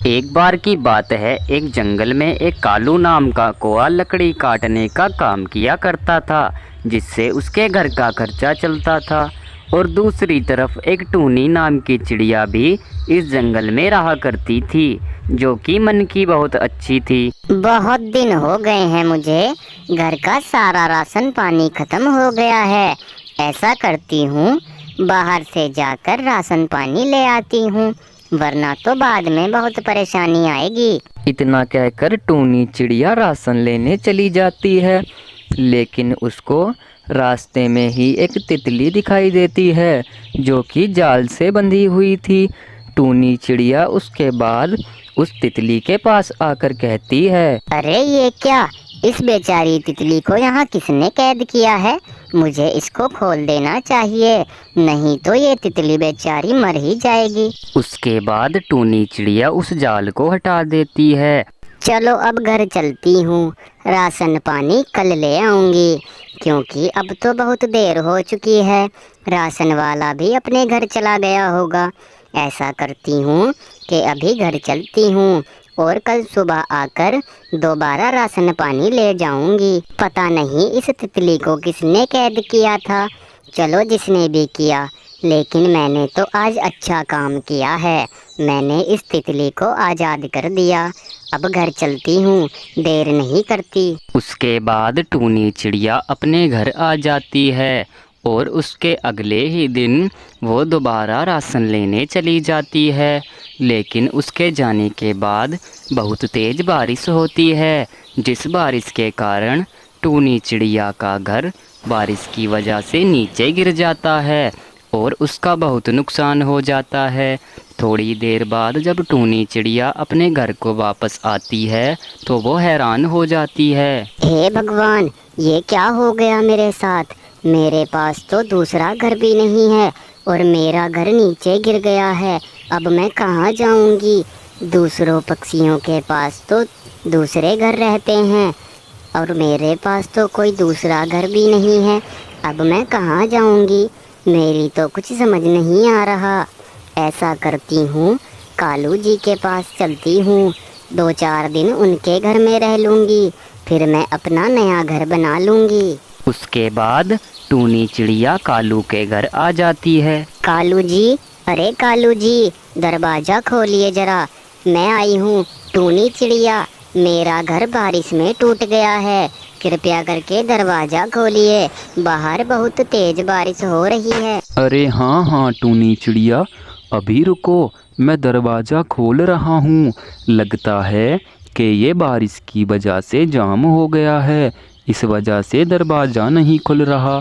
एक बार की बात है, एक जंगल में एक कालू नाम का कौआ लकड़ी काटने का काम किया करता था, जिससे उसके घर का खर्चा चलता था। और दूसरी तरफ एक टूनी नाम की चिड़िया भी इस जंगल में रहा करती थी, जो कि मन की बहुत अच्छी थी। बहुत दिन हो गए हैं मुझे, घर का सारा राशन पानी खत्म हो गया है। ऐसा करती हूँ, बाहर से जाकर राशन पानी ले आती हूँ, वरना तो बाद में बहुत परेशानी आएगी। इतना कहकर टूनी चिड़िया राशन लेने चली जाती है, लेकिन उसको रास्ते में ही एक तितली दिखाई देती है, जो कि जाल से बंधी हुई थी। टूनी चिड़िया उसके बाद उस तितली के पास आकर कहती है, अरे ये क्या, इस बेचारी तितली को यहाँ किसने कैद किया है? मुझे इसको खोल देना चाहिए, नहीं तो ये तितली बेचारी मर ही जाएगी। उसके बाद टूनी चिड़िया उस जाल को हटा देती है। चलो अब घर चलती हूँ, राशन पानी कल ले आऊंगी, क्योंकि अब तो बहुत देर हो चुकी है। राशन वाला भी अपने घर चला गया होगा। ऐसा करती हूँ कि अभी घर चलती हूँ और कल सुबह आकर दोबारा राशन पानी ले जाऊंगी। पता नहीं इस तितली को किसने कैद किया था। चलो जिसने भी किया, लेकिन मैंने तो आज अच्छा काम किया है। मैंने इस तितली को आज़ाद कर दिया। अब घर चलती हूँ, देर नहीं करती। उसके बाद टूनी चिड़िया अपने घर आ जाती है और उसके अगले ही दिन वो दोबारा राशन लेने चली जाती है। लेकिन उसके जाने के बाद बहुत तेज़ बारिश होती है, जिस बारिश के कारण टूनी चिड़िया का घर बारिश की वजह से नीचे गिर जाता है और उसका बहुत नुकसान हो जाता है। थोड़ी देर बाद जब टूनी चिड़िया अपने घर को वापस आती है तो वो हैरान हो जाती है। हे भगवान, ये क्या हो गया मेरे साथ? मेरे पास तो दूसरा घर भी नहीं है और मेरा घर नीचे गिर गया है। अब मैं कहाँ जाऊँगी? दूसरों पक्षियों के पास तो दूसरे घर रहते हैं और मेरे पास तो कोई दूसरा घर भी नहीं है। अब मैं कहाँ जाऊँगी? मेरी तो कुछ समझ नहीं आ रहा। ऐसा करती हूँ, कालू जी के पास चलती हूँ, 2-4 दिन उनके घर में रह लूँगी, फिर मैं अपना नया घर बना लूँगी। उसके बाद टूनी चिड़िया कालू के घर आ जाती है। कालू जी, अरे कालू जी, दरवाज़ा खोलिए जरा, मैं आई हूँ टूनी चिड़िया। मेरा घर बारिश में टूट गया है, कृपया करके दरवाज़ा खोलिए, बाहर बहुत तेज बारिश हो रही है। अरे हाँ हाँ टूनी चिड़िया, अभी रुको, मैं दरवाज़ा खोल रहा हूँ। लगता है कि ये बारिश की वजह से जाम हो गया है, इस वजह से दरवाज़ा नहीं खुल रहा।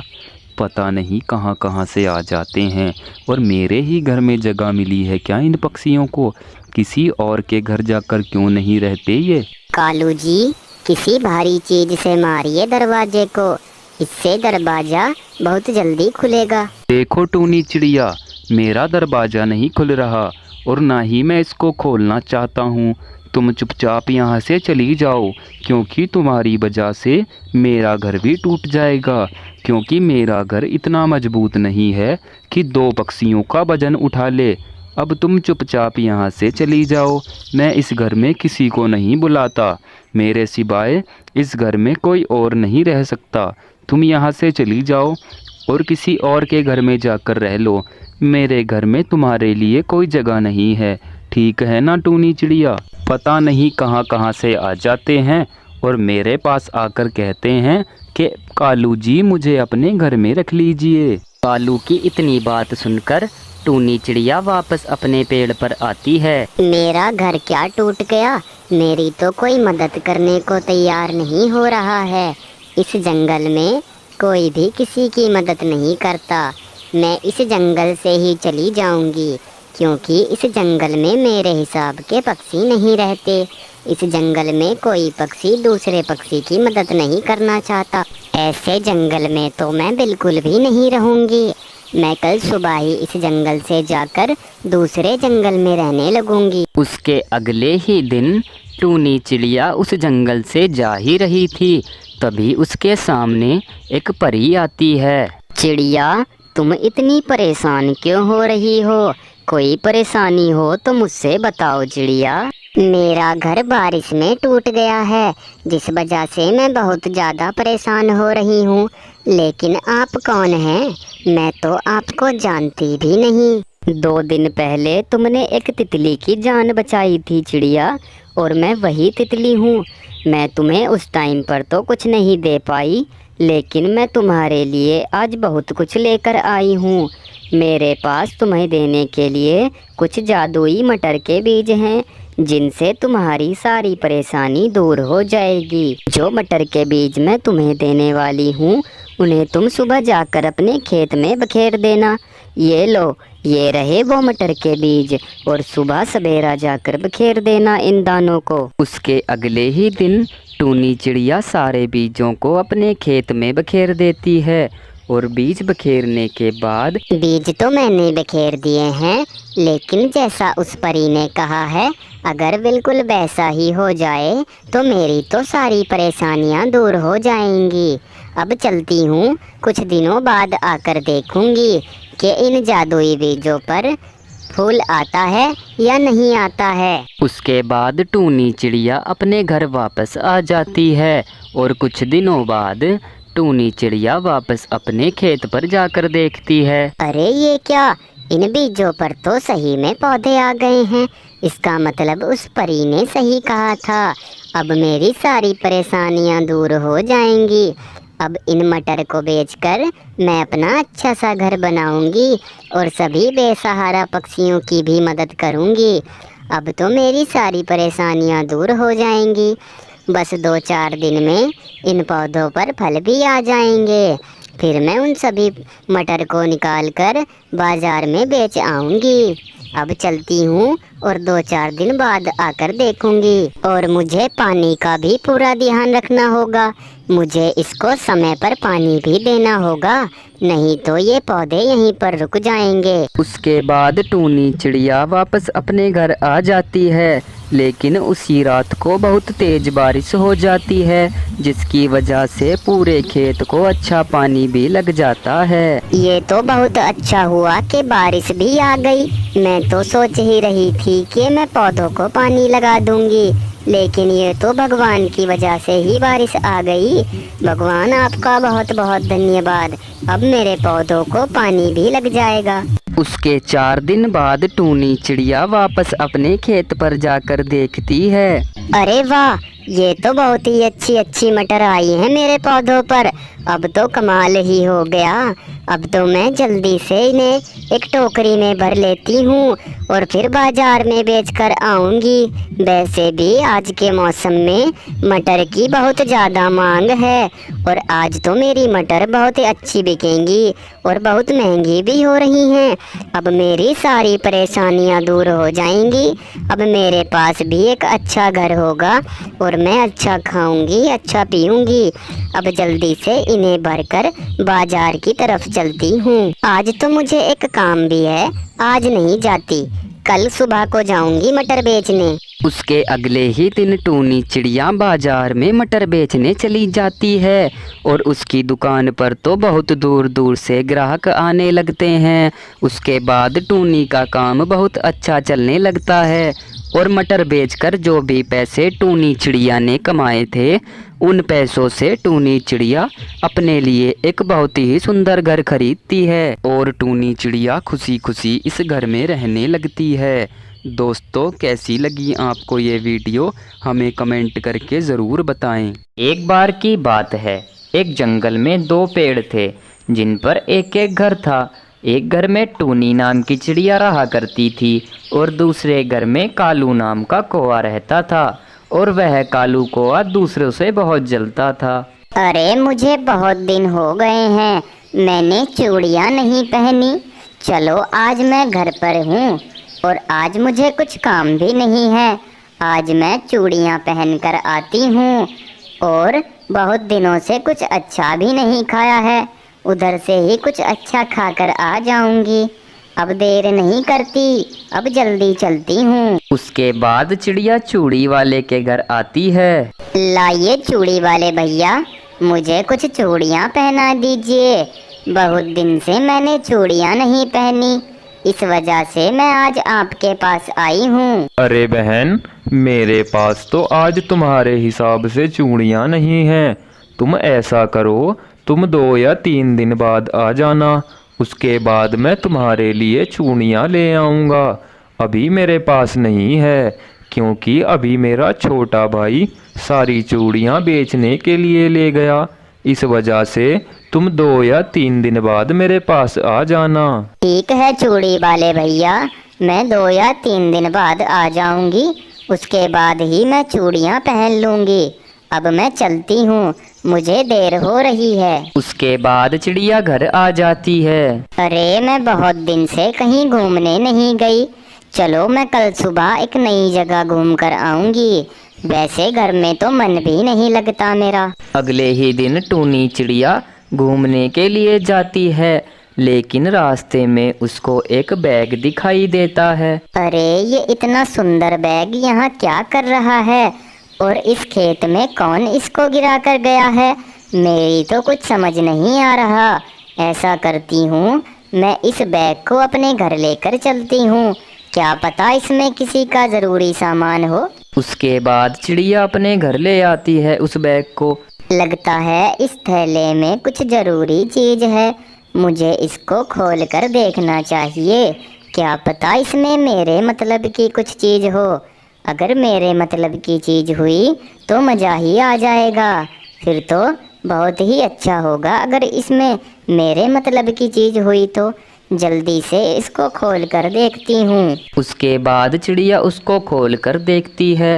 पता नहीं कहाँ कहाँ से आ जाते हैं और मेरे ही घर में जगह मिली है क्या इन पक्षियों को? किसी और के घर जाकर क्यों नहीं रहते ये? कालू जी, किसी भारी चीज से मारिए दरवाजे को, इससे दरवाजा बहुत जल्दी खुलेगा। देखो टूनी चिड़िया, मेरा दरवाज़ा नहीं खुल रहा और ना ही मैं इसको खोलना चाहता हूँ। तुम चुपचाप यहाँ से चली जाओ, क्योंकि तुम्हारी वजह से मेरा घर भी टूट जाएगा। क्योंकि मेरा घर इतना मजबूत नहीं है कि 2 पक्षियों का वजन उठा ले। अब तुम चुपचाप यहाँ से चली जाओ, मैं इस घर में किसी को नहीं बुलाता। मेरे सिवाय इस घर में कोई और नहीं रह सकता। तुम यहाँ से चली जाओ और किसी और के घर में जाकर रह लो। मेरे घर में तुम्हारे लिए कोई जगह नहीं है, ठीक है ना टूनी चिड़िया? पता नहीं कहाँ कहाँ से आ जाते हैं और मेरे पास आकर कहते हैं कि कालू जी मुझे अपने घर में रख लीजिए। कालू की इतनी बात सुनकर टूनी चिड़िया वापस अपने पेड़ पर आती है। मेरा घर क्या टूट गया? मेरी तो कोई मदद करने को तैयार नहीं हो रहा है। इस जंगल में कोई भी किसी की मदद नहीं करता। मैं इस जंगल से ही चली जाऊंगी, क्योंकि इस जंगल में मेरे हिसाब के पक्षी नहीं रहते। इस जंगल में कोई पक्षी दूसरे पक्षी की मदद नहीं करना चाहता। ऐसे जंगल में तो मैं बिल्कुल भी नहीं रहूंगी। मैं कल सुबह ही इस जंगल से जाकर दूसरे जंगल में रहने लगूंगी। उसके अगले ही दिन टूनी चिड़िया उस जंगल से जा ही रही थी, तभी उसके सामने एक परी आती है। चिड़िया, तुम इतनी परेशान क्यों हो रही हो? कोई परेशानी हो तो मुझसे बताओ चिड़िया। मेरा घर बारिश में टूट गया है, जिस वजह से मैं बहुत ज़्यादा परेशान हो रही हूँ। लेकिन आप कौन हैं? मैं तो आपको जानती भी नहीं। 2 दिन पहले तुमने एक तितली की जान बचाई थी चिड़िया, और मैं वही तितली हूँ। मैं तुम्हें उस टाइम पर तो कुछ नहीं दे पाई, लेकिन मैं तुम्हारे लिए आज बहुत कुछ लेकर आई हूँ। मेरे पास तुम्हें देने के लिए कुछ जादुई मटर के बीज हैं, जिनसे तुम्हारी सारी परेशानी दूर हो जाएगी। जो मटर के बीज मैं तुम्हें देने वाली हूँ, उन्हें तुम सुबह जाकर अपने खेत में बखेर देना। ये लो, ये रहे वो मटर के बीज, और सुबह सवेरा जाकर बखेर देना इन दानों को। उसके अगले ही दिन टूनी चिड़िया सारे बीजों को अपने खेत में बखेर देती है, और बीज बखेरने के बाद बीज तो मैंने बखेर दिए हैं, लेकिन जैसा उस परी ने कहा है, अगर बिल्कुल वैसा ही हो जाए तो मेरी तो सारी परेशानियां दूर हो जाएंगी। अब चलती हूँ, कुछ दिनों बाद आकर देखूंगी कि इन जादुई बीजों पर फूल आता है या नहीं आता है। उसके बाद टूनी चिड़िया अपने घर वापस आ जाती है, और कुछ दिनों बाद टूनी चिड़िया वापस अपने खेत पर जाकर देखती है। अरे ये क्या, इन बीजों पर तो सही में पौधे आ गए हैं। इसका मतलब उस परी ने सही कहा था। अब मेरी सारी परेशानियां दूर हो जाएंगी। अब इन मटर को बेचकर मैं अपना अच्छा सा घर बनाऊंगी, और सभी बेसहारा पक्षियों की भी मदद करूंगी। अब तो मेरी सारी परेशानियां दूर हो जाएंगी। बस 2-4 दिन में इन पौधों पर फल भी आ जाएंगे। फिर मैं उन सभी मटर को निकालकर बाजार में बेच आऊंगी। अब चलती हूँ, और 2-4 दिन बाद आकर देखूंगी। और मुझे पानी का भी पूरा ध्यान रखना होगा। मुझे इसको समय पर पानी भी देना होगा, नहीं तो ये पौधे यहीं पर रुक जाएंगे। उसके बाद टूनी चिड़िया वापस अपने घर आ जाती है, लेकिन उसी रात को बहुत तेज बारिश हो जाती है, जिसकी वजह से पूरे खेत को अच्छा पानी भी लग जाता है। ये तो बहुत अच्छा हुआ कि बारिश भी आ गई। मैं तो सोच ही रही थी कि मैं पौधों को पानी लगा दूंगी, लेकिन ये तो भगवान की वजह से ही बारिश आ गई। भगवान आपका बहुत बहुत धन्यवाद। अब मेरे पौधों को पानी भी लग जाएगा। उसके 4 दिन बाद टूनी चिड़िया वापस अपने खेत पर जाकर देखती है। अरे वाह, ये तो बहुत ही अच्छी अच्छी मटर आई है मेरे पौधों पर। अब तो कमाल ही हो गया। अब तो मैं जल्दी से इन्हें एक टोकरी में भर लेती हूँ, और फिर बाजार में बेचकर आऊँगी। वैसे भी आज के मौसम में मटर की बहुत ज़्यादा मांग है, और आज तो मेरी मटर बहुत ही अच्छी बिकेंगी, और बहुत महंगी भी हो रही हैं। अब मेरी सारी परेशानियाँ दूर हो जाएंगी। अब मेरे पास भी एक अच्छा घर होगा, और मैं अच्छा खाऊंगी, अच्छा पीऊंगी। अब जल्दी से इन्हें भरकर बाजार की तरफ चलती हूँ। आज तो मुझे एक काम भी है, आज नहीं जाती, कल सुबह को जाऊंगी मटर बेचने। उसके अगले ही दिन टूनी चिड़िया बाजार में मटर बेचने चली जाती है, और उसकी दुकान पर तो बहुत दूर दूर से ग्राहक आने लगते हैं। उसके बाद टूनी का काम बहुत अच्छा चलने लगता है, और मटर बेचकर जो भी पैसे टूनी चिड़िया ने कमाए थे, उन पैसों से टूनी चिड़िया अपने लिए एक बहुत ही सुंदर घर खरीदती है, और टूनी चिड़िया खुशी खुशी इस घर में रहने लगती है। दोस्तों, कैसी लगी आपको ये वीडियो, हमें कमेंट करके ज़रूर बताएं। एक बार की बात है, एक जंगल में 2 पेड़ थे, जिन पर एक एक घर था। एक घर में टूनी नाम की चिड़िया रहा करती थी, और दूसरे घर में कालू नाम का कौवा रहता था, और वह कालू कौवा दूसरों से बहुत जलता था। अरे मुझे बहुत दिन हो गए हैं, मैंने चूड़ियाँ नहीं पहनी। चलो आज मैं घर पर हूँ, और आज मुझे कुछ काम भी नहीं है। आज मैं चूड़ियाँ पहनकर आती हूँ, और बहुत दिनों से कुछ अच्छा भी नहीं खाया है। उधर से ही कुछ अच्छा खाकर आ जाऊंगी। अब देर नहीं करती, अब जल्दी चलती हूँ। उसके बाद चिड़िया चूड़ी वाले के घर आती है। लाइए चूड़ी वाले भैया, मुझे कुछ चूड़ियाँ पहना दीजिए। बहुत दिन से मैंने चूड़ियाँ नहीं पहनी। इस वजह से मैं आज आपके पास आई हूँ। अरे बहन, मेरे पास तो आज तुम्हारे हिसाब से चूड़ियाँ नहीं हैं। तुम ऐसा करो, तुम 2 या 3 दिन बाद आ जाना, उसके बाद मैं तुम्हारे लिए चूड़ियाँ ले आऊँगा। अभी मेरे पास नहीं है, क्योंकि अभी मेरा छोटा भाई सारी चूड़ियाँ बेचने के लिए ले गया। इस वजह से तुम 2 या 3 दिन बाद मेरे पास आ जाना। ठीक है चूड़ी वाले भैया, मैं 2 या 3 दिन बाद आ जाऊंगी। उसके बाद ही मैं चूड़ियाँ पहन लूंगी। अब मैं चलती हूँ, मुझे देर हो रही है। उसके बाद चिड़िया घर आ जाती है। अरे मैं बहुत दिन से कहीं घूमने नहीं गई। चलो मैं कल सुबह एक नई जगह घूम कर आऊंगी। वैसे घर में तो मन भी नहीं लगता मेरा। अगले ही दिन टूनी चिड़िया घूमने के लिए जाती है, लेकिन रास्ते में उसको एक बैग दिखाई देता है। अरे ये इतना सुंदर बैग यहाँ क्या कर रहा है, और इस खेत में कौन इसको गिरा कर गया है? मेरी तो कुछ समझ नहीं आ रहा। ऐसा करती हूँ, मैं इस बैग को अपने घर लेकर चलती हूँ। क्या पता इसमें किसी का ज़रूरी सामान हो। उसके बाद चिड़िया अपने घर ले आती है उस बैग को। लगता है इस थैले में कुछ ज़रूरी चीज़ है, मुझे इसको खोल कर देखना चाहिए। क्या पता इसमें मेरे मतलब की कुछ चीज़ हो। अगर मेरे मतलब की चीज़ हुई तो मज़ा ही आ जाएगा। फिर तो बहुत ही अच्छा होगा अगर इसमें मेरे मतलब की चीज़ हुई तो। जल्दी से इसको खोल कर देखती हूँ। उसके बाद चिड़िया उसको खोल कर देखती है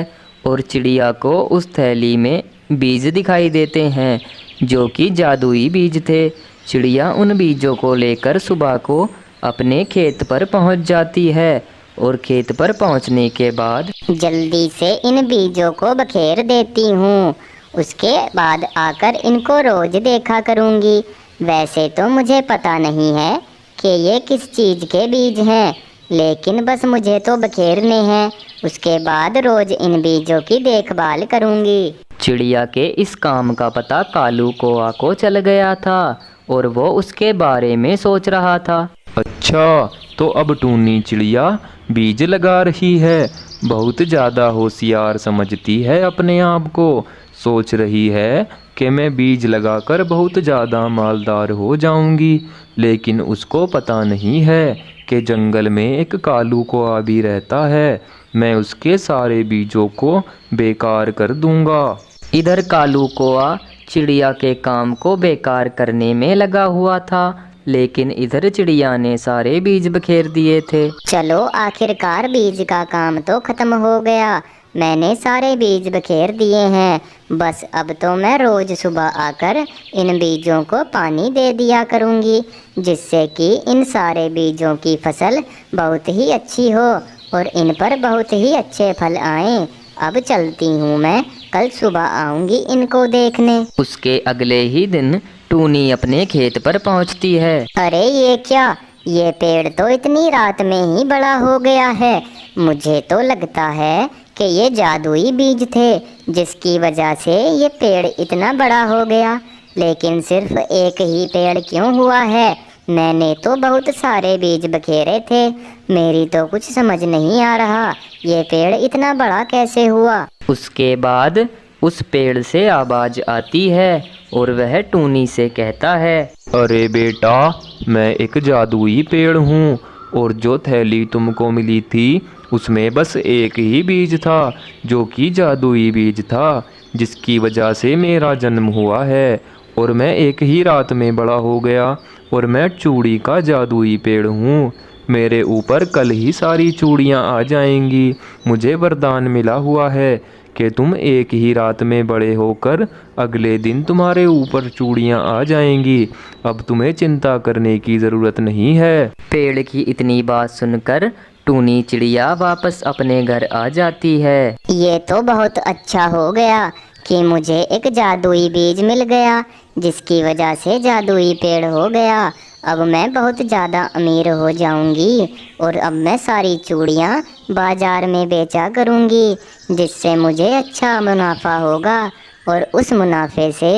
और चिड़िया को उस थैली में बीज दिखाई देते हैं, जो कि जादुई बीज थे। चिड़िया उन बीजों को लेकर सुबह को अपने खेत पर पहुंच जाती है और खेत पर पहुंचने के बाद जल्दी से इन बीजों को बखेर देती हूँ। उसके बाद आकर इनको रोज देखा करूँगी। वैसे तो मुझे पता नहीं है कि ये किस चीज़ के बीज हैं, लेकिन बस मुझे तो बखेरने हैं। उसके बाद रोज इन बीजों की देखभाल करूँगी। चिड़िया के इस काम का पता कालू कौआ को चल गया था और वो उसके बारे में सोच रहा था। अच्छा, तो अब टूनी चिड़िया बीज लगा रही है। बहुत ज़्यादा होशियार समझती है अपने आप को। सोच रही है कि मैं बीज लगाकर बहुत ज़्यादा मालदार हो जाऊंगी। लेकिन उसको पता नहीं है कि जंगल में एक कालू कौआ भी रहता है। मैं उसके सारे बीजों को बेकार कर दूंगा। इधर कालू कौआ चिड़िया के काम को बेकार करने में लगा हुआ था, लेकिन इधर चिड़िया ने सारे बीज बखेर दिए थे। चलो आखिरकार बीज का काम तो खत्म हो गया। मैंने सारे बीज बखेर दिए हैं। बस अब तो मैं रोज सुबह आकर इन बीजों को पानी दे दिया करूँगी, जिससे कि इन सारे बीजों की फसल बहुत ही अच्छी हो और इन पर बहुत ही अच्छे फल आएं। अब चलती हूँ मैं, कल सुबह आऊँगी इनको देखने। उसके अगले ही दिन टूनी अपने खेत पर पहुंचती है। अरे ये क्या, ये पेड़ तो इतनी रात में ही बड़ा हो गया है। मुझे तो लगता है कि ये जादुई बीज थे, जिसकी वजह से ये पेड़ इतना बड़ा हो गया। लेकिन सिर्फ एक ही पेड़ क्यों हुआ है? मैंने तो बहुत सारे बीज बखेरे थे। मेरी तो कुछ समझ नहीं आ रहा, ये पेड़ इतना बड़ा कैसे हुआ। उसके बाद उस पेड़ से आवाज आती है और वह टूनी से कहता है, अरे बेटा, मैं एक जादुई पेड़ हूँ और जो थैली तुमको मिली थी उसमें बस एक ही बीज था, जो कि जादुई बीज था, जिसकी वजह से मेरा जन्म हुआ है और मैं एक ही रात में बड़ा हो गया। और मैं चूड़ी का जादुई पेड़ हूँ। मेरे ऊपर कल ही सारी चूड़ियाँ आ जाएंगी। मुझे वरदान मिला हुआ है कि तुम एक ही रात में बड़े होकर अगले दिन तुम्हारे ऊपर चूड़ियाँ आ जाएंगी। अब तुम्हें चिंता करने की ज़रूरत नहीं है। पेड़ की इतनी बात सुनकर टूनी चिड़िया वापस अपने घर आ जाती है। ये तो बहुत अच्छा हो गया कि मुझे एक जादुई बीज मिल गया, जिसकी वजह से जादुई पेड़ हो गया। अब मैं बहुत ज़्यादा अमीर हो जाऊंगी और अब मैं सारी चूड़ियाँ बाज़ार में बेचा करूंगी, जिससे मुझे अच्छा मुनाफा होगा। और उस मुनाफे से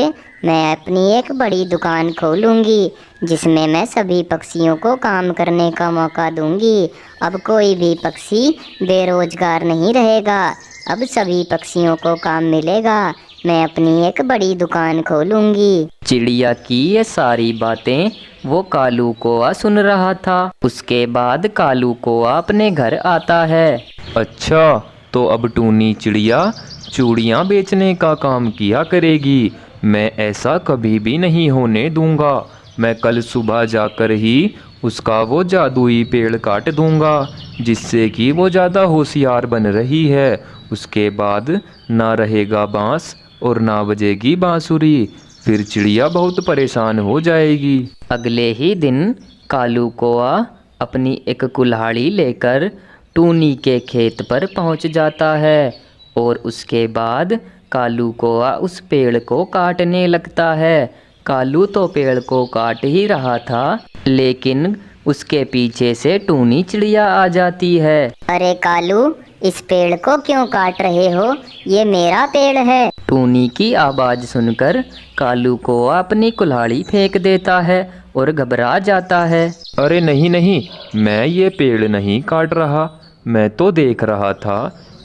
मैं अपनी एक बड़ी दुकान खोलूँगी जिसमें मैं सभी पक्षियों को काम करने का मौका दूँगी। अब कोई भी पक्षी बेरोजगार नहीं रहेगा, अब सभी पक्षियों को काम मिलेगा। मैं अपनी एक बड़ी दुकान खोलूँगी। चिड़िया की ये सारी बातें वो कालू कौआ सुन रहा था। उसके बाद कालू कौआ अपने घर आता है। अच्छा, तो अब टूनी चिड़िया चूड़ियाँ बेचने का काम किया करेगी। मैं ऐसा कभी भी नहीं होने दूंगा। मैं कल सुबह जाकर ही उसका वो जादुई पेड़ काट दूंगा जिससे कि वो ज़्यादा होशियार बन रही है। उसके बाद ना रहेगा बांस और ना बजेगी बांसुरी। फिर चिड़िया बहुत परेशान हो जाएगी। अगले ही दिन कालू कौआ अपनी एक कुल्हाड़ी लेकर टूनी के खेत पर पहुंच जाता है और उसके बाद कालू कौआ उस पेड़ को काटने लगता है। कालू तो पेड़ को काट ही रहा था, लेकिन उसके पीछे से टूनी चिड़िया आ जाती है। अरे कालू, इस पेड़ को क्यों काट रहे हो? ये मेरा पेड़ है। टूनी की आवाज़ सुनकर कालू कौआ अपनी कुल्हाड़ी फेंक देता है और घबरा जाता है। अरे नहीं नहीं, मैं ये पेड़ नहीं काट रहा। मैं तो देख रहा था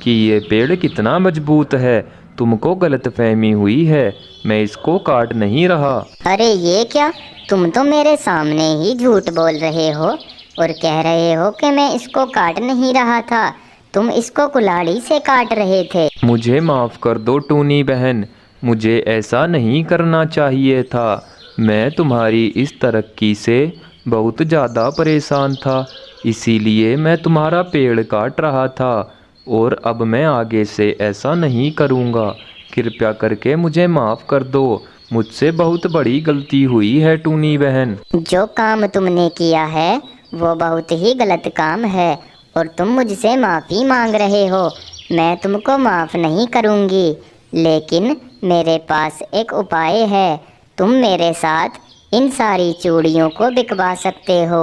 कि ये पेड़ कितना मजबूत है। तुमको गलतफहमी हुई है, मैं इसको काट नहीं रहा। अरे ये क्या, तुम तो मेरे सामने ही झूठ बोल रहे हो और कह रहे हो कि मैं इसको काट नहीं रहा था। तुम इसको कुल्हाड़ी से काट रहे थे। मुझे माफ़ कर दो टूनी बहन, मुझे ऐसा नहीं करना चाहिए था। मैं तुम्हारी इस तरक्की से बहुत ज़्यादा परेशान था, इसीलिए मैं तुम्हारा पेड़ काट रहा था और अब मैं आगे से ऐसा नहीं करूँगा। कृपया करके मुझे माफ़ कर दो। मुझसे बहुत बड़ी गलती हुई है टूनी बहन। जो काम तुमने किया है वो बहुत ही गलत काम है और तुम मुझसे माफ़ी मांग रहे हो। मैं तुमको माफ़ नहीं करूँगी, लेकिन मेरे पास एक उपाय है। तुम मेरे साथ इन सारी चूड़ियों को बिकवा सकते हो।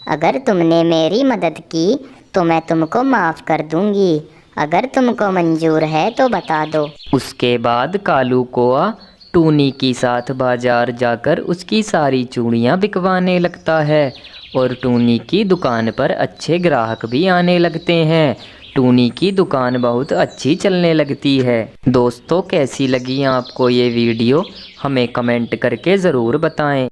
अगर तुमने मेरी मदद की तो मैं तुमको माफ़ कर दूँगी। अगर तुमको मंजूर है तो बता दो। उसके बाद कालू कौआ टूनी के साथ बाजार जाकर उसकी सारी चूड़ियाँ बिकवाने लगता है और टूनी की दुकान पर अच्छे ग्राहक भी आने लगते हैं। टूनी की दुकान बहुत अच्छी चलने लगती है। दोस्तों, कैसी लगी आपको ये वीडियो? हमें कमेंट करके ज़रूर बताएं।